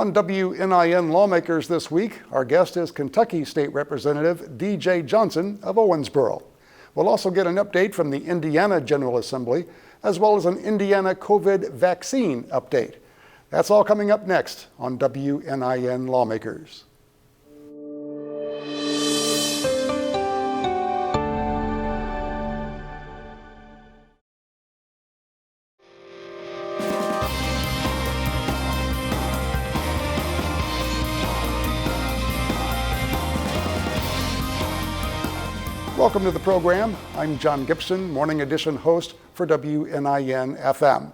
On WNIN Lawmakers this week, our guest is Kentucky State Representative D.J. Johnson of Owensboro. We'll also get an update from the Indiana General Assembly, as well as an Indiana COVID vaccine update. That's all coming up next on WNIN Lawmakers. Welcome to the program. I'm John Gibson, Morning Edition host for WNIN FM.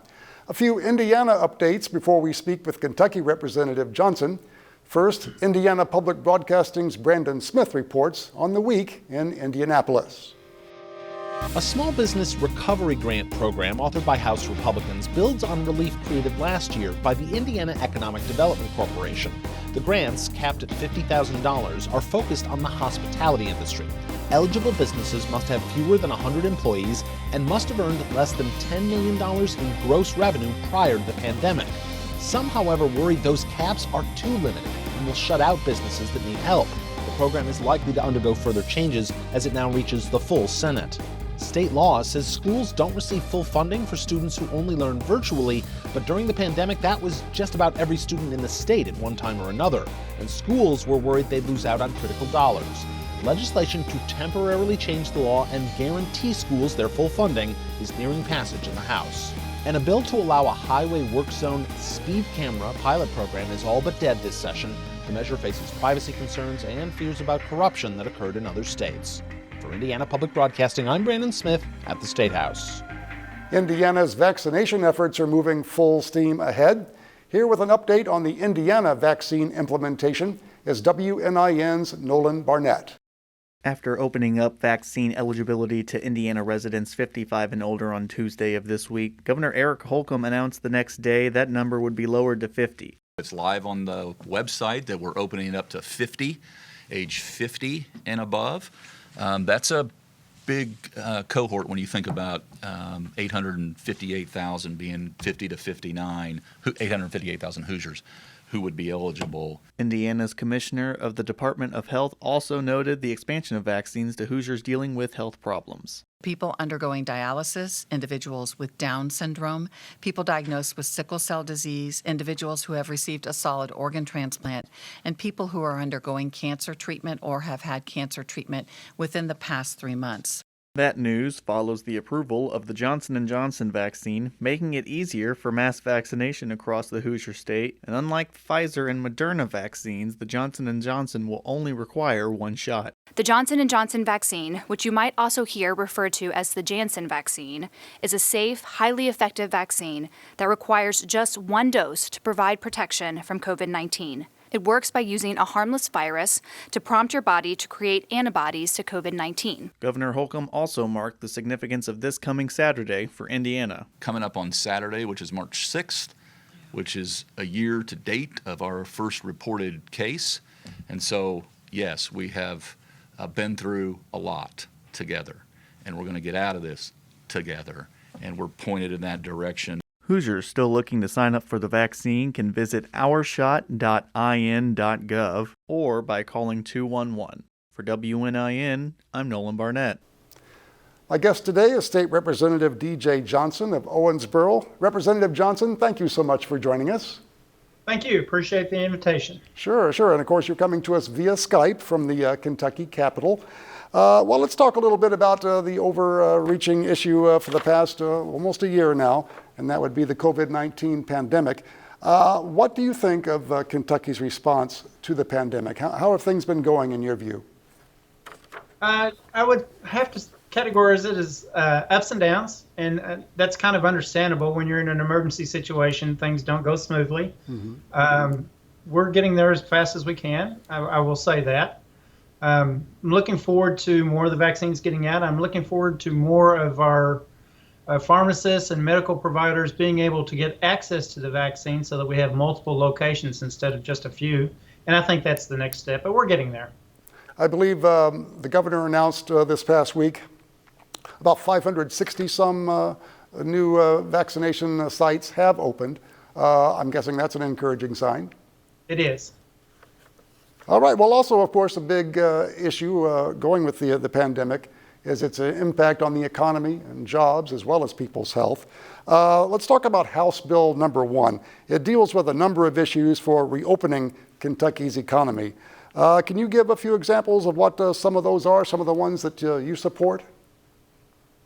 A few Indiana updates before we speak with Kentucky Representative Johnson. First, Indiana Public Broadcasting's Brandon Smith reports on the week in Indianapolis. A small business recovery grant program authored by House Republicans builds on relief created last year by the Indiana Economic Development Corporation. The grants, capped at $50,000, are focused on the hospitality industry. Eligible businesses must have fewer than 100 employees and must have earned less than $10 million in gross revenue prior to the pandemic. Some, however, worry those caps are too limited and will shut out businesses that need help. The program is likely to undergo further changes as it now reaches the full Senate. State law says schools don't receive full funding for students who only learn virtually, but during the pandemic, that was just about every student in the state at one time or another, and schools were worried they'd lose out on critical dollars. Legislation to temporarily change the law and guarantee schools their full funding is nearing passage in the House. And a bill to allow a highway work zone speed camera pilot program is all but dead this session. The measure faces privacy concerns and fears about corruption that occurred in other states. For Indiana Public Broadcasting, I'm Brandon Smith at the State House. Indiana's vaccination efforts are moving full steam ahead. Here with an update on the Indiana vaccine implementation is WNIN's Nolan Barnett. After opening up vaccine eligibility to Indiana residents 55 and older on Tuesday of this week, Governor Eric Holcomb announced the next day that number would be lowered to 50. It's live on the website that we're opening it up to 50, age 50 and above. That's a big cohort when you think about 858,000 being 50 to 59, 858,000 Hoosiers who would be eligible. Indiana's Commissioner of the Department of Health also noted the expansion of vaccines to Hoosiers dealing with health problems. People undergoing dialysis, individuals with Down syndrome, people diagnosed with sickle cell disease, individuals who have received a solid organ transplant, and people who are undergoing cancer treatment or have had cancer treatment within the past 3 months. That news follows the approval of the Johnson & Johnson vaccine, making it easier for mass vaccination across the Hoosier state. And unlike Pfizer and Moderna vaccines, the Johnson & Johnson will only require one shot. The Johnson & Johnson vaccine, which you might also hear referred to as the Janssen vaccine, is a safe, highly effective vaccine that requires just one dose to provide protection from COVID-19. It works by using a harmless virus to prompt your body to create antibodies to COVID-19. Governor Holcomb also marked the significance of this coming Saturday for Indiana. Coming up on Saturday, which is March 6th, which is a year to date of our first reported case. And so, yes, we have been through a lot together, and we're going to get out of this together, and we're pointed in that direction. Hoosiers still looking to sign up for the vaccine can visit ourshot.in.gov or by calling 211. For WNIN, I'm Nolan Barnett. My guest today is State Representative D.J. Johnson of Owensboro. Representative Johnson, thank you so much for joining us. Thank you. Appreciate the invitation. Sure. And of course, you're coming to us via Skype from the Kentucky Capitol. Well, let's talk a little bit about the overreaching issue for the past almost a year now, and that would be the COVID-19 pandemic. What do you think of Kentucky's response to the pandemic? How have things been going in your view? I would have to categorize it as ups and downs, and that's kind of understandable. When you're in an emergency situation, things don't go smoothly. Mm-hmm. We're getting there as fast as we can. I will say that. I'm looking forward to more of the vaccines getting out. I'm looking forward to more of our pharmacists and medical providers being able to get access to the vaccine so that we have multiple locations instead of just a few. And I think that's the next step, but we're getting there. I believe the governor announced this past week about 560 some new vaccination sites have opened. I'm guessing that's an encouraging sign. It is. All right. Well, also, of course, a big issue going with the pandemic is its impact on the economy and jobs as well as people's health. Let's talk about House Bill number 1. It deals with a number of issues for reopening Kentucky's economy. Can you give a few examples of what some of those are, some of the ones that you support?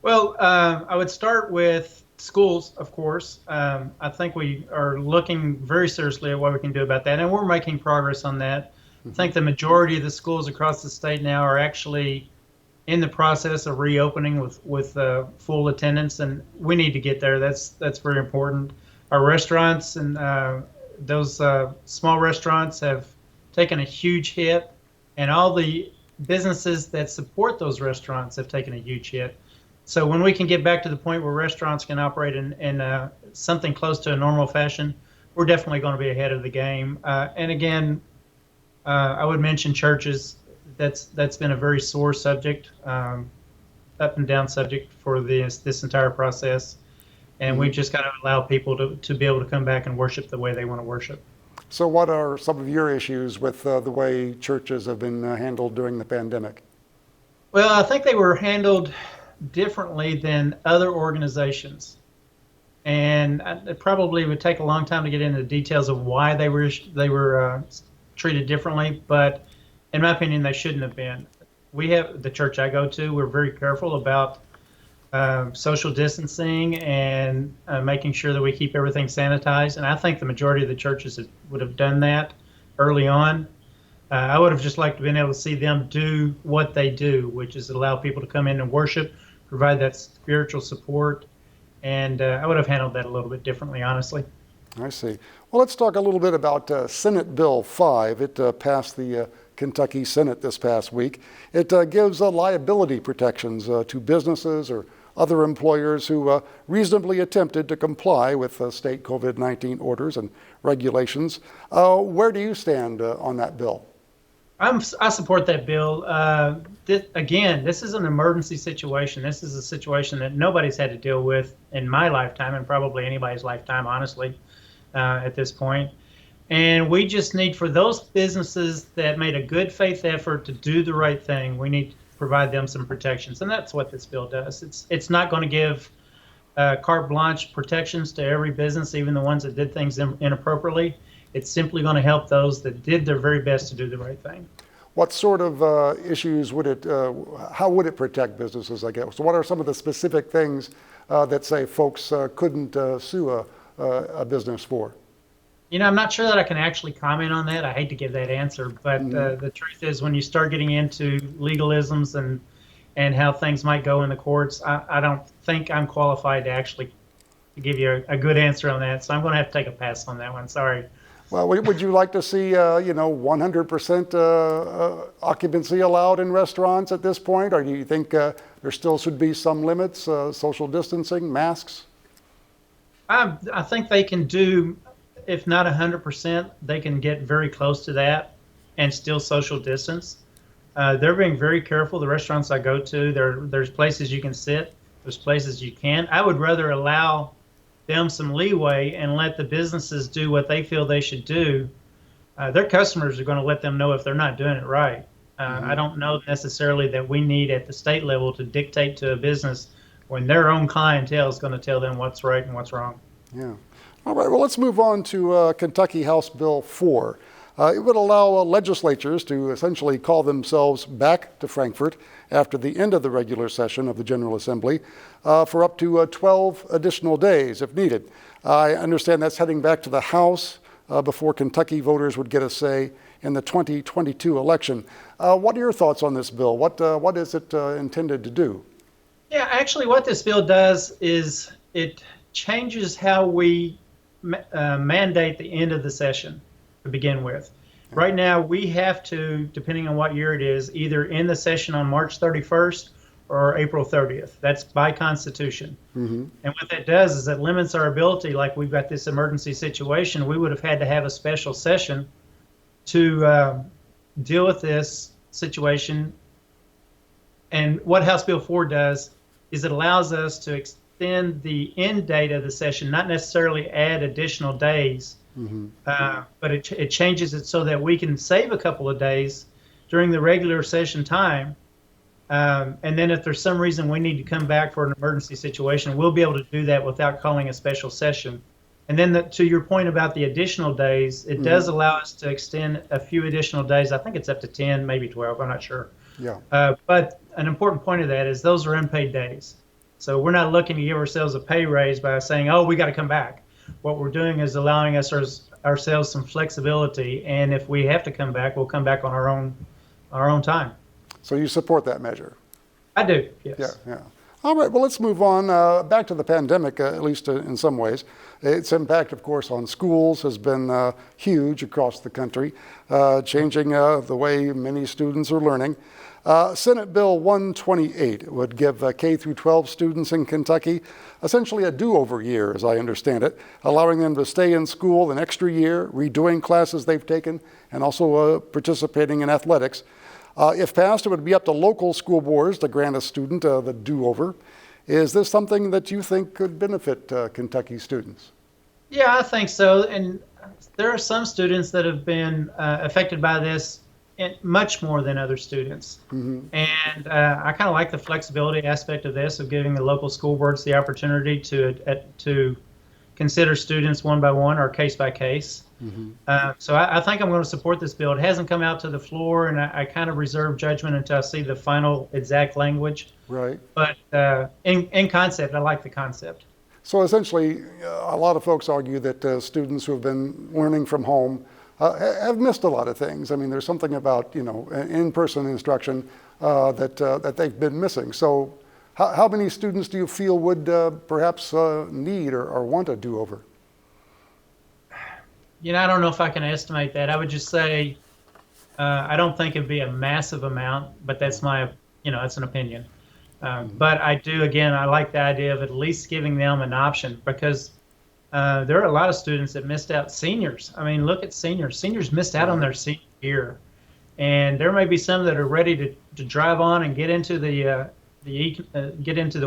Well, I would start with schools, of course. I think we are looking very seriously at what we can do about that, and we're making progress on that. I think the majority of the schools across the state now are actually in the process of reopening with full attendance, and we need to get there. That's very important. Our restaurants and those small restaurants have taken a huge hit, and all the businesses that support those restaurants have taken a huge hit. So when we can get back to the point where restaurants can operate in something close to a normal fashion, we're definitely going to be ahead of the game. And again, I would mention churches. That's been a very sore subject, up and down subject for this entire process. And we've just got to allow people to be able to come back and worship the way they want to worship. So what are some of your issues with the way churches have been handled during the pandemic? Well, I think they were handled differently than other organizations. And it probably would take a long time to get into the details of why they were treated differently, but in my opinion, they shouldn't have been. We have the church I go to, we're very careful about social distancing and making sure that we keep everything sanitized. And I think the majority of the churches would have done that early on. I would have just liked to have been able to see them do what they do, which is allow people to come in and worship, provide that spiritual support. And I would have handled that a little bit differently, honestly. I see. Well, let's talk a little bit about Senate Bill 5. It passed the Kentucky Senate this past week. It gives liability protections to businesses or other employers who reasonably attempted to comply with state COVID-19 orders and regulations. Where do you stand on that bill? I support that bill. Again, this is an emergency situation. This is a situation that nobody's had to deal with in my lifetime, and probably anybody's lifetime, honestly, at this point. And we just need, for those businesses that made a good faith effort to do the right thing, we need to provide them some protections. And that's what this bill does. It's not going to give carte blanche protections to every business, even the ones that did things inappropriately. It's simply going to help those that did their very best to do the right thing. What sort of issues would it, how would it protect businesses, I guess? So what are some of the specific things that say folks couldn't sue a business for? You know, I'm not sure that I can actually comment on that. I hate to give that answer, but the truth is when you start getting into legalisms and how things might go in the courts, I don't think I'm qualified to actually give you a good answer on that. So I'm going to have to take a pass on that one. Sorry. Well, would you like to see, 100% occupancy allowed in restaurants at this point? Or do you think there still should be some limits, social distancing, masks? I think they can do, if not 100%, they can get very close to that and still social distance. They're being very careful. The restaurants I go to, there's places you can sit, there's places you can't. I would rather allow them some leeway and let the businesses do what they feel they should do. Their customers are going to let them know if they're not doing it right. I don't know necessarily that we need at the state level to dictate to a business when their own clientele is going to tell them what's right and what's wrong. Yeah. All right, well, let's move on to Kentucky House Bill 4. It would allow legislatures to essentially call themselves back to Frankfort after the end of the regular session of the General Assembly for up to 12 additional days if needed. I understand that's heading back to the House before Kentucky voters would get a say in the 2022 election. What are your thoughts on this bill? What is it intended to do? Yeah, actually what this bill does is it changes how we mandate the end of the session to begin with. Right now, we have to, depending on what year it is, either end the session on March 31st or April 30th. That's by Constitution. And what that does is it limits our ability, like we've got this emergency situation, we would have had to have a special session to deal with this situation. And what House Bill 4 does is it allows us to extend the end date of the session, not necessarily add additional days, But it changes it so that we can save a couple of days during the regular session time. And then if there's some reason we need to come back for an emergency situation, we'll be able to do that without calling a special session. And then to your point about the additional days, it does allow us to extend a few additional days. I think it's up to 10, maybe 12, I'm not sure. Yeah. But an important point of that is those are unpaid days. So we're not looking to give ourselves a pay raise by saying, oh, we got to come back. What we're doing is allowing ourselves some flexibility. And if we have to come back, we'll come back on our own time. So you support that measure? I do, yes. Yeah. All right, well, let's move on back to the pandemic, at least in some ways. Its impact, of course, on schools has been huge across the country, changing the way many students are learning. Senate Bill 128 would give K through 12 students in Kentucky essentially a do-over year, as I understand it, allowing them to stay in school an extra year, redoing classes they've taken, and also participating in athletics. If passed, it would be up to local school boards to grant a student the do-over. Is this something that you think could benefit Kentucky students? Yeah, I think so. And there are some students that have been affected by this much more than other students. And I kind of like the flexibility aspect of this, of giving the local school boards the opportunity to consider students one by one or case by case. So I think I'm going to support this bill. It hasn't come out to the floor, and I kind of reserve judgment until I see the final exact language. Right. But in concept, I like the concept. So essentially, a lot of folks argue that students who have been learning from home have missed a lot of things. I mean, there's something about, in-person instruction that they've been missing. So how many students do you feel would perhaps need or want a do-over? I don't know if I can estimate that. I would just say I don't think it'd be a massive amount, but that's that's an opinion. But I do, again, I like the idea of at least giving them an option, because there are a lot of students that missed out. Seniors, I mean, look at seniors. Seniors missed out on their senior year. And there may be some that are ready to drive on and get into the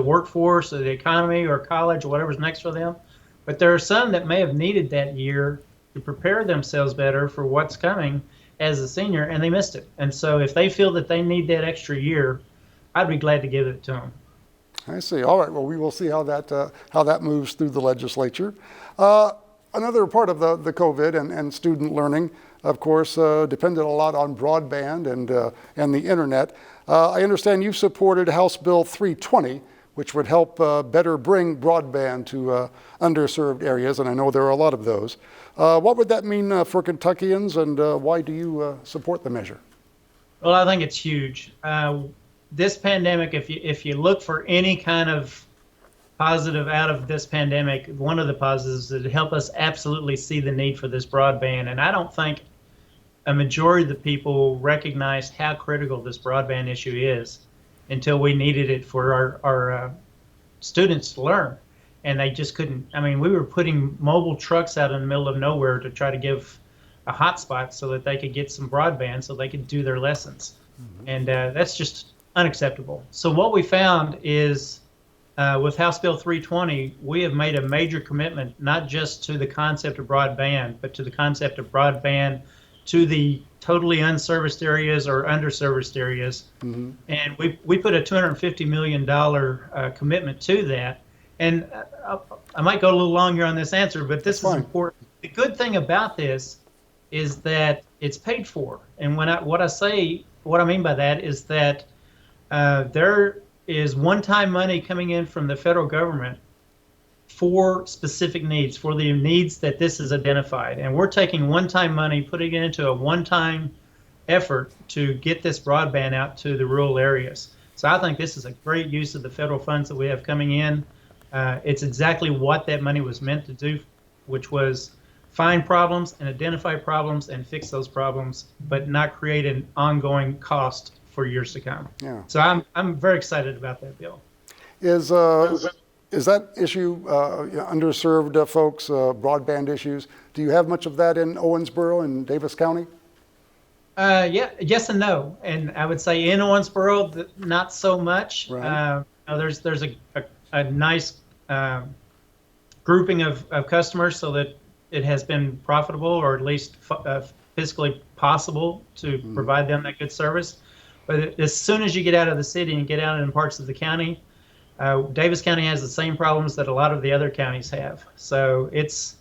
workforce or the economy or college or whatever's next for them. But there are some that may have needed that year to prepare themselves better for what's coming as a senior, and they missed it. And so if they feel that they need that extra year, I'd be glad to give it to them. I see. All right. Well, we will see how that moves through the legislature. Another part of the COVID and student learning, of course, depended a lot on broadband and the internet. I understand you've supported House Bill 320, which would help better bring broadband to underserved areas, and I know there are a lot of those. What would that mean for Kentuckians, and why do you support the measure? Well, I think it's huge. This pandemic, if you look for any kind of positive out of this pandemic, one of the positives is to help us absolutely see the need for this broadband. And I don't think a majority of the people recognized how critical this broadband issue is until we needed it for our students to learn. And they just couldn't. I mean, we were putting mobile trucks out in the middle of nowhere to try to give a hotspot so that they could get some broadband so they could do their lessons. And that's just unacceptable. So what we found is with House Bill 320, we have made a major commitment, not just to the concept of broadband, but to the concept of broadband to the totally unserviced areas or underserviced areas. And we put a $250 million commitment to that. And I might go a little longer on this answer, but this is important. The good thing about this is that it's paid for. And what I mean by that is that there is one-time money coming in from the federal government for specific needs, for the needs that this is identified. And we're taking one-time money, putting it into a one-time effort to get this broadband out to the rural areas. So I think this is a great use of the federal funds that we have coming in. It's exactly what that money was meant to do, which was find problems and identify problems and fix those problems, but not create an ongoing cost for years to come. Yeah. So I'm very excited about that bill. Is that issue, underserved folks, broadband issues, do you have much of that in Owensboro and Davis County? Yeah, yes and no. And I would say in Owensboro, not so much. Right. There's a nice grouping of customers so that it has been profitable, or at least fiscally possible to provide them that good service. But as soon as you get out of the city and get out in parts of the county, Davis County has the same problems that a lot of the other counties have. So it's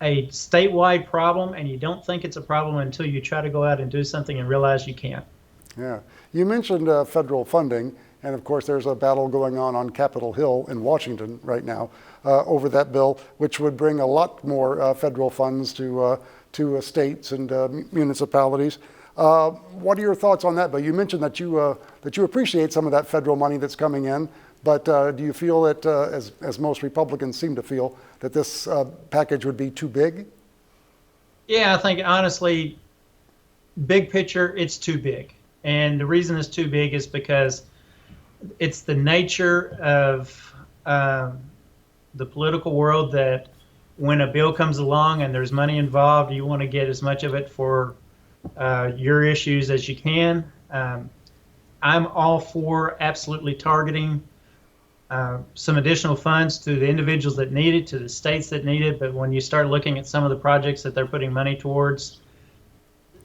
a statewide problem, and you don't think it's a problem until you try to go out and do something and realize you can't. Yeah. You mentioned federal funding, and of course there's a battle going on Capitol Hill in Washington right now over that bill, which would bring a lot more federal funds to states and municipalities. What are your thoughts on that bill? You mentioned that you appreciate some of that federal money that's coming in, but do you feel that, as most Republicans seem to feel, that this package would be too big? Yeah, I think honestly, big picture, it's too big. And the reason it's too big is because it's the nature of the political world that when a bill comes along and there's money involved, you want to get as much of it for your issues as you can. I'm all for absolutely targeting some additional funds to the individuals that need it, to the states that need it. But when you start looking at some of the projects that they're putting money towards,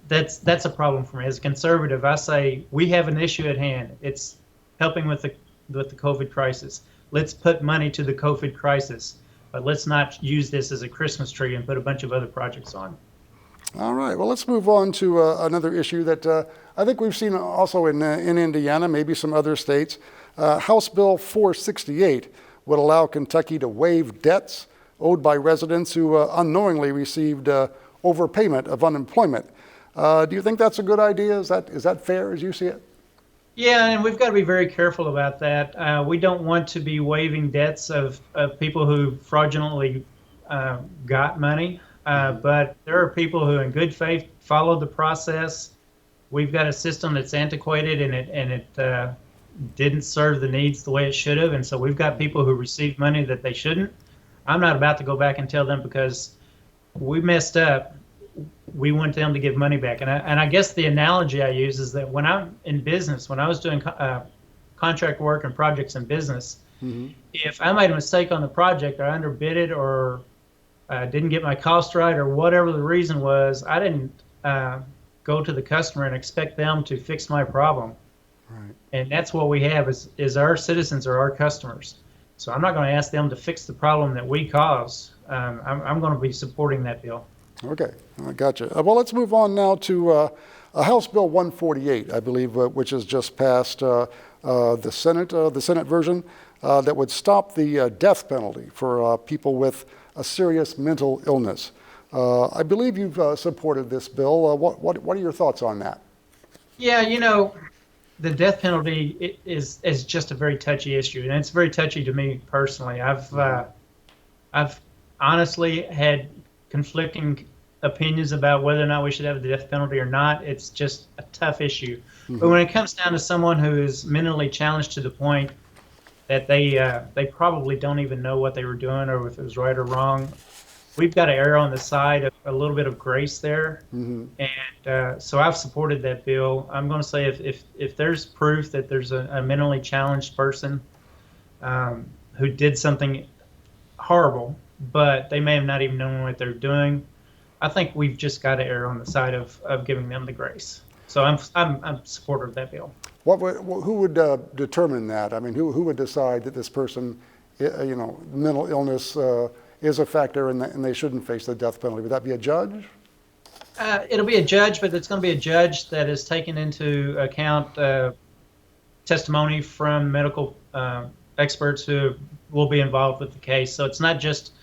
that's a problem for me. As a conservative, I say we have an issue at hand. It's helping with the COVID crisis. Let's put money to the COVID crisis, but let's not use this as a Christmas tree and put a bunch of other projects on. All right. Well, let's move on to another issue that I think we've seen also in Indiana, maybe some other states. House Bill 468 would allow Kentucky to waive debts owed by residents who unknowingly received overpayment of unemployment. Do you think that's a good idea? Is that fair as you see it? Yeah, and we've got to be very careful about that. We don't want to be waiving debts of people who fraudulently got money. But there are people who in good faith followed the process. We've got a system that's antiquated and it didn't serve the needs the way it should have. And so we've got people who received money that they shouldn't. I'm not about to go back and tell them because we messed up. We want them to give money back. And I guess the analogy I use is that when I'm in business, when I was doing contract work and projects in business, if I made a mistake on the project or I underbid it or didn't get my cost right or whatever the reason was, I didn't go to the customer and expect them to fix my problem. Right. And that's what we have is our citizens are our customers. So I'm not going to ask them to fix the problem that we caused. I'm going to be supporting that bill. Okay, I gotcha. Well, let's move on now to House Bill 148, I believe, which has just passed the Senate version that would stop the death penalty for people with a serious mental illness. I believe you've supported this bill. What are your thoughts on that? Yeah, the death penalty is just a very touchy issue, and it's very touchy to me personally. I've honestly had conflicting opinions about whether or not we should have the death penalty or not. It's just a tough issue. But when it comes down to someone who is mentally challenged to the point that they probably don't even know what they were doing or if it was right or wrong, we've got to err on the side of a little bit of grace there. And so I've supported that bill. I'm going to say if there's proof that there's a mentally challenged person who did something horrible, but they may have not even known what they're doing, I think we've just got to err on the side of giving them the grace. So I'm supporter of that bill. Who would determine that? I mean, who would decide that this person, mental illness is a factor and they shouldn't face the death penalty? Would that be a judge? It'll be a judge, but it's going to be a judge that has taken into account testimony from medical experts who will be involved with the case. So it's not just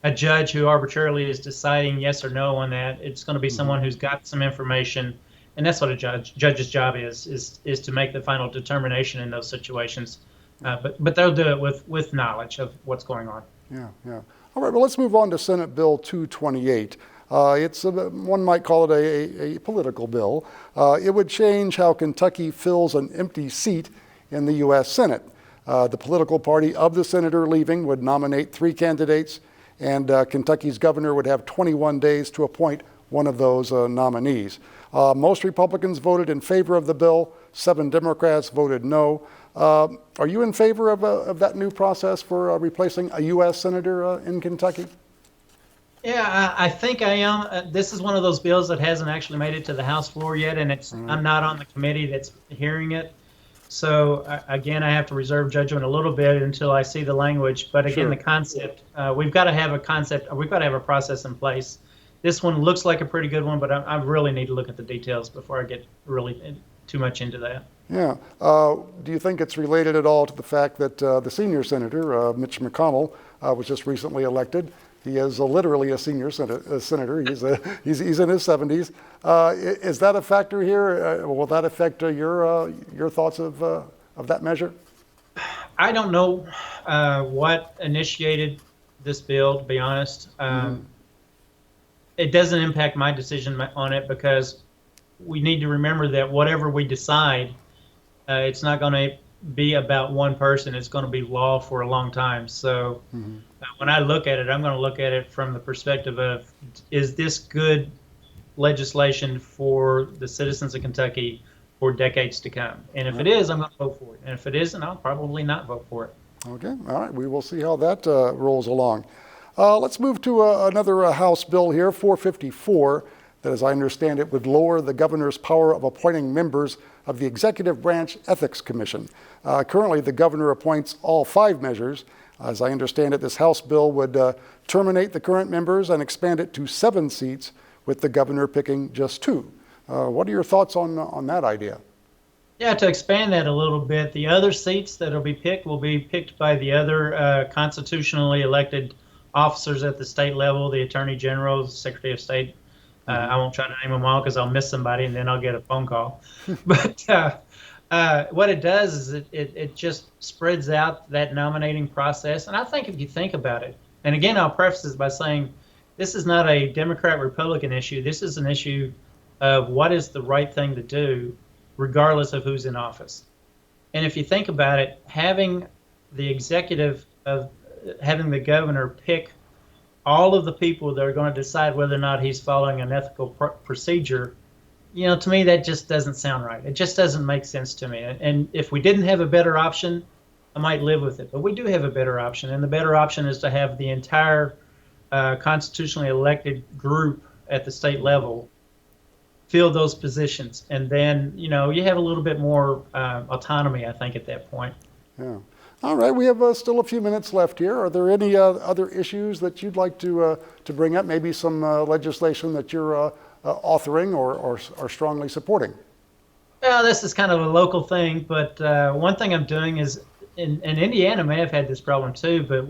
a judge who arbitrarily is deciding yes or no on that. It's going to be someone who's got some information, and that's what a judge's job is to make the final determination in those situations. But they'll do it with knowledge of what's going on. Yeah. All right, well, let's move on to Senate Bill 228. It's one might call it a political bill. It would change how Kentucky fills an empty seat in the U.S. Senate. The political party of the senator leaving would nominate 3 candidates, and Kentucky's governor would have 21 days to appoint one of those nominees. Most Republicans voted in favor of the bill. 7 Democrats voted no. Are you in favor of that new process for replacing a U.S. senator in Kentucky? Yeah, I think I am. This is one of those bills that hasn't actually made it to the House floor yet, and I'm not on the committee that's hearing it. So again, I have to reserve judgment a little bit until I see the language. But again, Sure. the concept, we've got to have a concept, we've got to have a process in place. This one looks like a pretty good one, but I really need to look at the details before I get really too much into that. Yeah. Do you think it's related at all to the fact that the senior senator, Mitch McConnell, was just recently elected? He is literally a senior senator. He's in his 70s. Is that a factor here? Will that affect your thoughts of that measure? I don't know what initiated this bill, to be honest. It doesn't impact my decision on it because we need to remember that whatever we decide, it's not going to be about one person. It's going to be law for a long time. So when I look at it, I'm going to look at it from the perspective of, is this good legislation for the citizens of Kentucky for decades to come? And if it is, I'm going to vote for it. And if it isn't, I'll probably not vote for it. Okay, all right. We will see how that rolls along. Let's move to another House bill here, 454, that, as I understand it, would lower the governor's power of appointing members of the Executive Branch Ethics Commission. Currently, the governor appoints all 5 measures. As I understand it, this House bill would terminate the current members and expand it to 7 seats, with the governor picking just 2. What are your thoughts on that idea? Yeah, to expand that a little bit, the other seats that will be picked by the other constitutionally elected officers at the state level, the Attorney General, Secretary of State. I won't try to name them all because I'll miss somebody and then I'll get a phone call. But what it does is it just spreads out that nominating process. And I think if you think about it, and again, I'll preface this by saying this is not a Democrat-Republican issue. This is an issue of what is the right thing to do regardless of who's in office. And if you think about it, having the governor pick all of the people that are going to decide whether or not he's following an ethical procedure, to me, that just doesn't sound right. It just doesn't make sense to me. And if we didn't have a better option, I might live with it. But we do have a better option. And the better option is to have the entire constitutionally elected group at the state level fill those positions. And then, you have a little bit more autonomy, I think, at that point. Yeah. All right, we have still a few minutes left here. Are there any other issues that you'd like to bring up? Maybe some legislation that you're authoring or strongly supporting? Well, this is kind of a local thing, but one thing I'm doing is, and Indiana may have had this problem too, but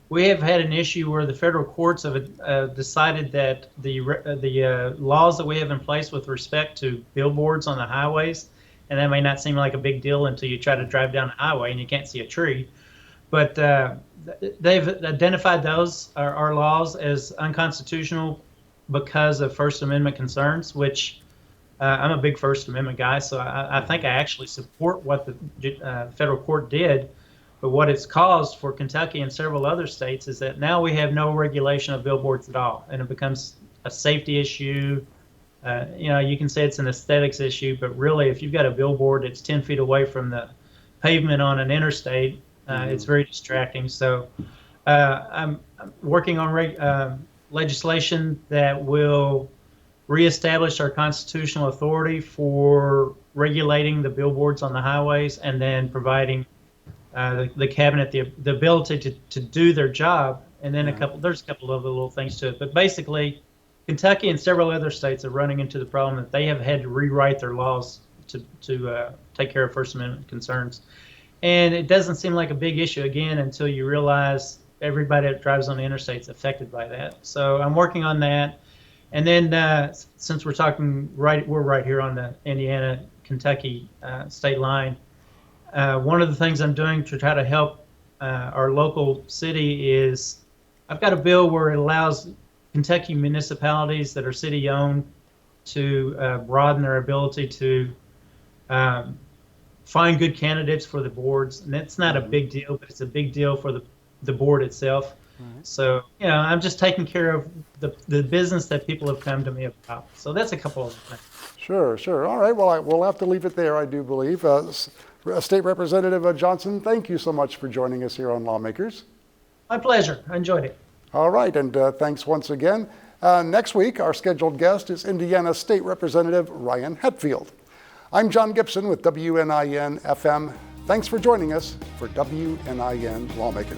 we have had an issue where the federal courts have decided that the laws that we have in place with respect to billboards on the highways, and that may not seem like a big deal until you try to drive down the highway and you can't see a tree. But they've identified those, our laws, as unconstitutional because of First Amendment concerns, which I'm a big First Amendment guy, so I think I actually support what the federal court did. But what it's caused for Kentucky and several other states is that now we have no regulation of billboards at all, and it becomes a safety issue. You can say it's an aesthetics issue, but really, if you've got a billboard that's 10 feet away from the pavement on an interstate, it's very distracting. So I'm working on legislation that will reestablish our constitutional authority for regulating the billboards on the highways, and then providing the cabinet the ability to do their job. And then there's a couple of other little things to it. But basically, Kentucky and several other states are running into the problem that they have had to rewrite their laws to take care of First Amendment concerns. And it doesn't seem like a big issue, again, until you realize everybody that drives on the interstate is affected by that. So I'm working on that. And then since we're right here on the Indiana-Kentucky state line, one of the things I'm doing to try to help our local city is I've got a bill where it allows Kentucky municipalities that are city-owned to broaden their ability to find good candidates for the boards. And that's not a big deal, but it's a big deal for the board itself. Right. So, I'm just taking care of the business that people have come to me about. So that's a couple of things. Sure. All right. Well, we'll have to leave it there, I do believe. State Representative Johnson, thank you so much for joining us here on Lawmakers. My pleasure. I enjoyed it. All right, and thanks once again. Next week, our scheduled guest is Indiana State Representative Ryan Hetfield. I'm John Gibson with WNIN FM. Thanks for joining us for WNIN Lawmakers.